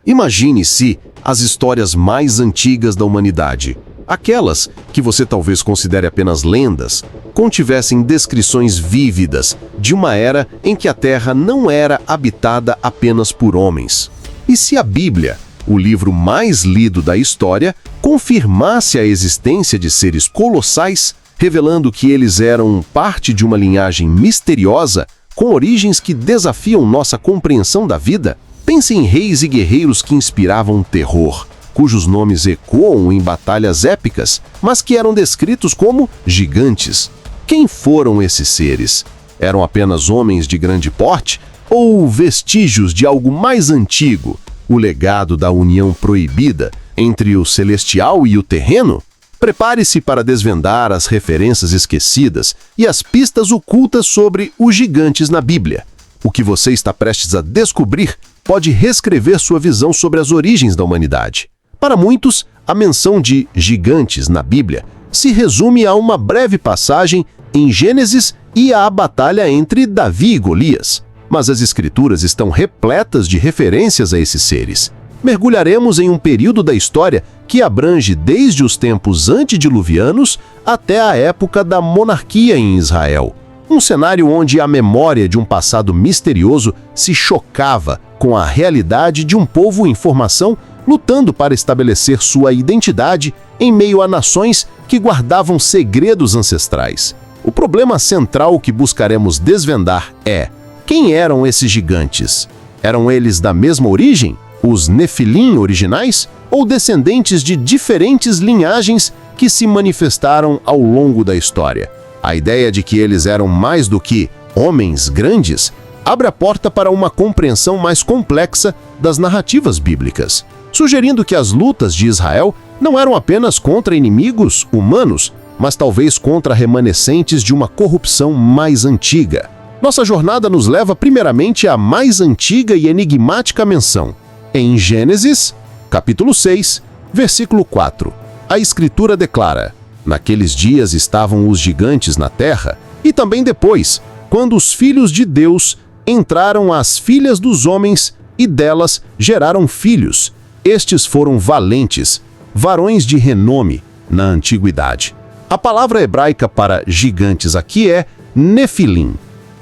Imagine-se as histórias mais antigas da humanidade, aquelas que você talvez considere apenas lendas, contivessem descrições vívidas de uma era em que a Terra não era habitada apenas por homens. E se a Bíblia, o livro mais lido da história, confirmasse a existência de seres colossais, revelando que eles eram parte de uma linhagem misteriosa, com origens que desafiam nossa compreensão da vida? Pense em reis e guerreiros que inspiravam terror, cujos nomes ecoam em batalhas épicas, mas que eram descritos como gigantes. Quem foram esses seres? Eram apenas homens de grande porte ou vestígios de algo mais antigo, o legado da união proibida entre o celestial e o terreno? Prepare-se para desvendar as referências esquecidas e as pistas ocultas sobre os gigantes na Bíblia. O que você está prestes a descobrir pode reescrever sua visão sobre as origens da humanidade. Para muitos, a menção de gigantes na Bíblia se resume a uma breve passagem em Gênesis e à batalha entre Davi e Golias. Mas as Escrituras estão repletas de referências a esses seres. Mergulharemos em um período da história que abrange desde os tempos antediluvianos até a época da monarquia em Israel. Um cenário onde a memória de um passado misterioso se chocava com a realidade de um povo em formação lutando para estabelecer sua identidade em meio a nações que guardavam segredos ancestrais. O problema central que buscaremos desvendar é: quem eram esses gigantes? Eram eles da mesma origem? Os Nefilim originais? Ou descendentes de diferentes linhagens que se manifestaram ao longo da história? A ideia de que eles eram mais do que homens grandes abre a porta para uma compreensão mais complexa das narrativas bíblicas, sugerindo que as lutas de Israel não eram apenas contra inimigos humanos, mas talvez contra remanescentes de uma corrupção mais antiga. Nossa jornada nos leva primeiramente à mais antiga e enigmática menção. Em Gênesis, capítulo 6, versículo 4, a Escritura declara: naqueles dias estavam os gigantes na terra, e também depois, quando os filhos de Deus entraram às filhas dos homens e delas geraram filhos. Estes foram valentes, varões de renome na antiguidade. A palavra hebraica para gigantes aqui é Nefilim,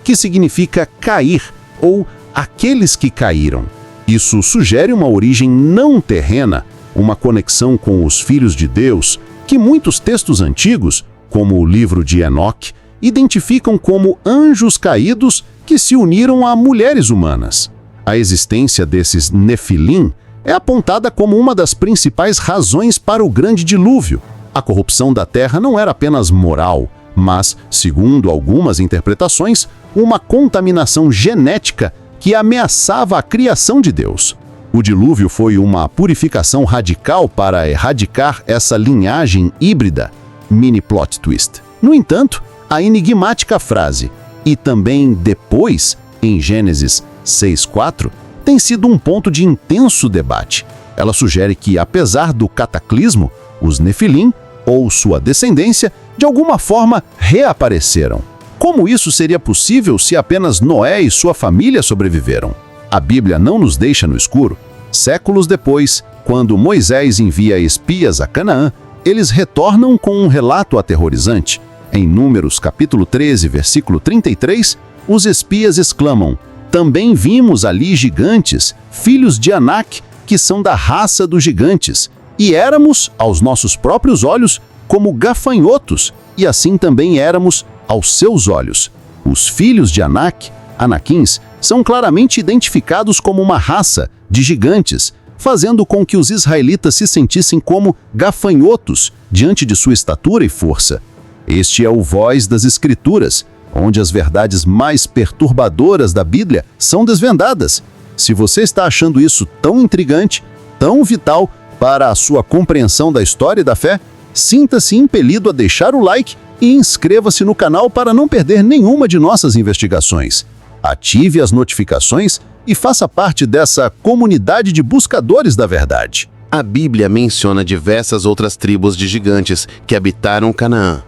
que significa cair ou aqueles que caíram. Isso sugere uma origem não terrena, uma conexão com os filhos de Deus, que muitos textos antigos, como o livro de Enoque, identificam como anjos caídos que se uniram a mulheres humanas. A existência desses Nefilim é apontada como uma das principais razões para o grande dilúvio. A corrupção da terra não era apenas moral, mas, segundo algumas interpretações, uma contaminação genética que ameaçava a criação de Deus. O dilúvio foi uma purificação radical para erradicar essa linhagem híbrida. Mini plot twist. No entanto, a enigmática frase "e também depois", em Gênesis 6:4, tem sido um ponto de intenso debate. Ela sugere que, apesar do cataclismo, os Nefilim, ou sua descendência, de alguma forma reapareceram. Como isso seria possível se apenas Noé e sua família sobreviveram? A Bíblia não nos deixa no escuro. Séculos depois, quando Moisés envia espias a Canaã, eles retornam com um relato aterrorizante. Em Números capítulo 13, versículo 33, os espias exclamam: "Também vimos ali gigantes, filhos de Anak, que são da raça dos gigantes, e éramos, aos nossos próprios olhos, como gafanhotos, e assim também éramos aos seus olhos." Os filhos de Anak, Anaquins, são claramente identificados como uma raça de gigantes, fazendo com que os israelitas se sentissem como gafanhotos diante de sua estatura e força. Este é o Voz das Escrituras, onde as verdades mais perturbadoras da Bíblia são desvendadas. Se você está achando isso tão intrigante, tão vital para a sua compreensão da história e da fé, sinta-se impelido a deixar o like e inscreva-se no canal para não perder nenhuma de nossas investigações. Ative as notificações e faça parte dessa comunidade de buscadores da verdade. A Bíblia menciona diversas outras tribos de gigantes que habitaram Canaã.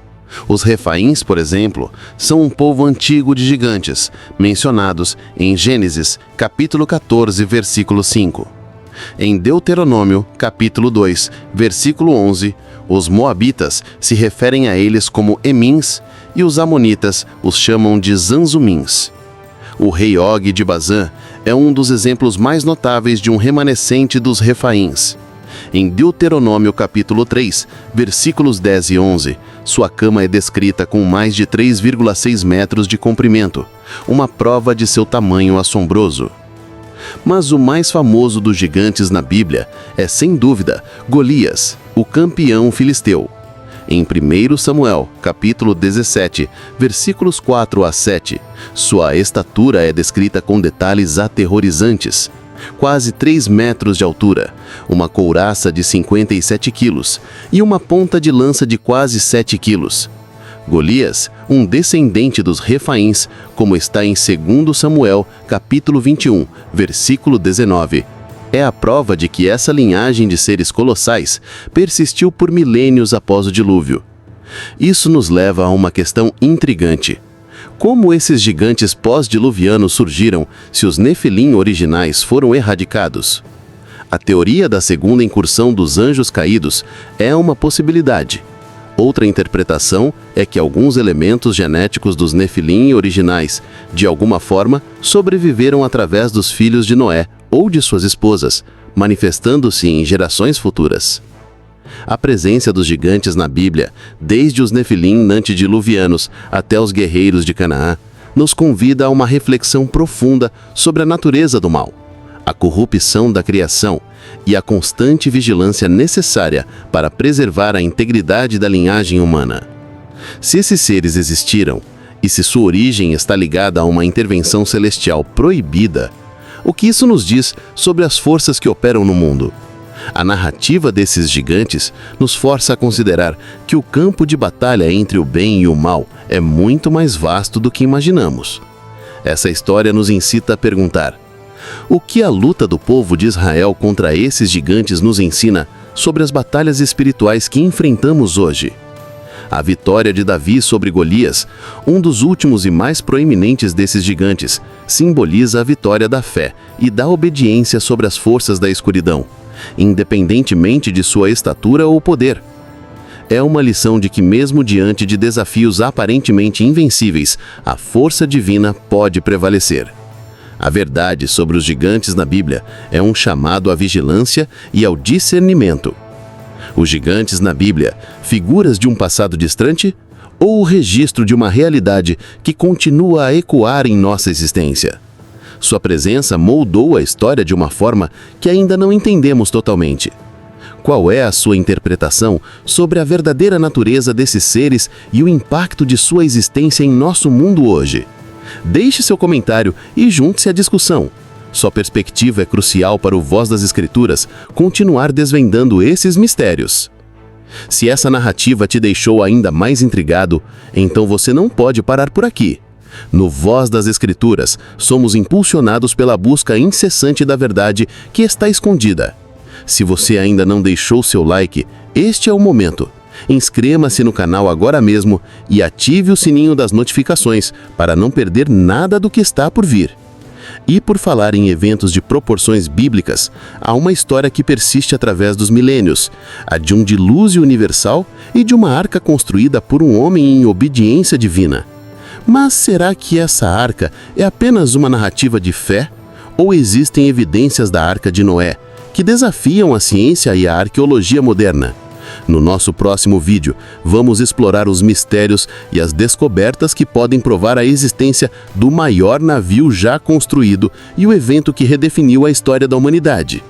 Os Refaíns, por exemplo, são um povo antigo de gigantes, mencionados em Gênesis, capítulo 14, versículo 5. Em Deuteronômio, capítulo 2, versículo 11, os moabitas se referem a eles como Emins e os amonitas os chamam de Zanzumins. O rei Og de Bazã é um dos exemplos mais notáveis de um remanescente dos Refaíns. Em Deuteronômio capítulo 3, versículos 10 e 11, sua cama é descrita com mais de 3,6 metros de comprimento, uma prova de seu tamanho assombroso. Mas o mais famoso dos gigantes na Bíblia é, sem dúvida, Golias, o campeão filisteu. Em 1 Samuel, capítulo 17, versículos 4 a 7, sua estatura é descrita com detalhes aterrorizantes. Quase 3 metros de altura, uma couraça de 57 quilos e uma ponta de lança de quase 7 quilos. Golias, um descendente dos Refaíns, como está em 2 Samuel, capítulo 21, versículo 19, é a prova de que essa linhagem de seres colossais persistiu por milênios após o dilúvio. Isso nos leva a uma questão intrigante. Como esses gigantes pós-diluvianos surgiram se os Nefilim originais foram erradicados? A teoria da segunda incursão dos anjos caídos é uma possibilidade. Outra interpretação é que alguns elementos genéticos dos Nefilim originais, de alguma forma, sobreviveram através dos filhos de Noé ou de suas esposas, manifestando-se em gerações futuras. A presença dos gigantes na Bíblia, desde os Nefilim antediluvianos até os guerreiros de Canaã, nos convida a uma reflexão profunda sobre a natureza do mal, a corrupção da criação e a constante vigilância necessária para preservar a integridade da linhagem humana. Se esses seres existiram, e se sua origem está ligada a uma intervenção celestial proibida, o que isso nos diz sobre as forças que operam no mundo? A narrativa desses gigantes nos força a considerar que o campo de batalha entre o bem e o mal é muito mais vasto do que imaginamos. Essa história nos incita a perguntar: o que a luta do povo de Israel contra esses gigantes nos ensina sobre as batalhas espirituais que enfrentamos hoje? A vitória de Davi sobre Golias, um dos últimos e mais proeminentes desses gigantes, simboliza a vitória da fé e da obediência sobre as forças da escuridão, independentemente de sua estatura ou poder. É uma lição de que, mesmo diante de desafios aparentemente invencíveis, a força divina pode prevalecer. A verdade sobre os gigantes na Bíblia é um chamado à vigilância e ao discernimento. Os gigantes na Bíblia, figuras de um passado distante ou o registro de uma realidade que continua a ecoar em nossa existência? Sua presença moldou a história de uma forma que ainda não entendemos totalmente. Qual é a sua interpretação sobre a verdadeira natureza desses seres e o impacto de sua existência em nosso mundo hoje? Deixe seu comentário e junte-se à discussão. Sua perspectiva é crucial para o Voz das Escrituras continuar desvendando esses mistérios. Se essa narrativa te deixou ainda mais intrigado, então você não pode parar por aqui. No Voz das Escrituras, somos impulsionados pela busca incessante da verdade que está escondida. Se você ainda não deixou seu like, este é o momento. Inscreva-se no canal agora mesmo e ative o sininho das notificações para não perder nada do que está por vir. E por falar em eventos de proporções bíblicas, há uma história que persiste através dos milênios, a de um dilúvio universal e de uma arca construída por um homem em obediência divina. Mas será que essa arca é apenas uma narrativa de fé? Ou existem evidências da Arca de Noé que desafiam a ciência e a arqueologia moderna? No nosso próximo vídeo, vamos explorar os mistérios e as descobertas que podem provar a existência do maior navio já construído e o evento que redefiniu a história da humanidade.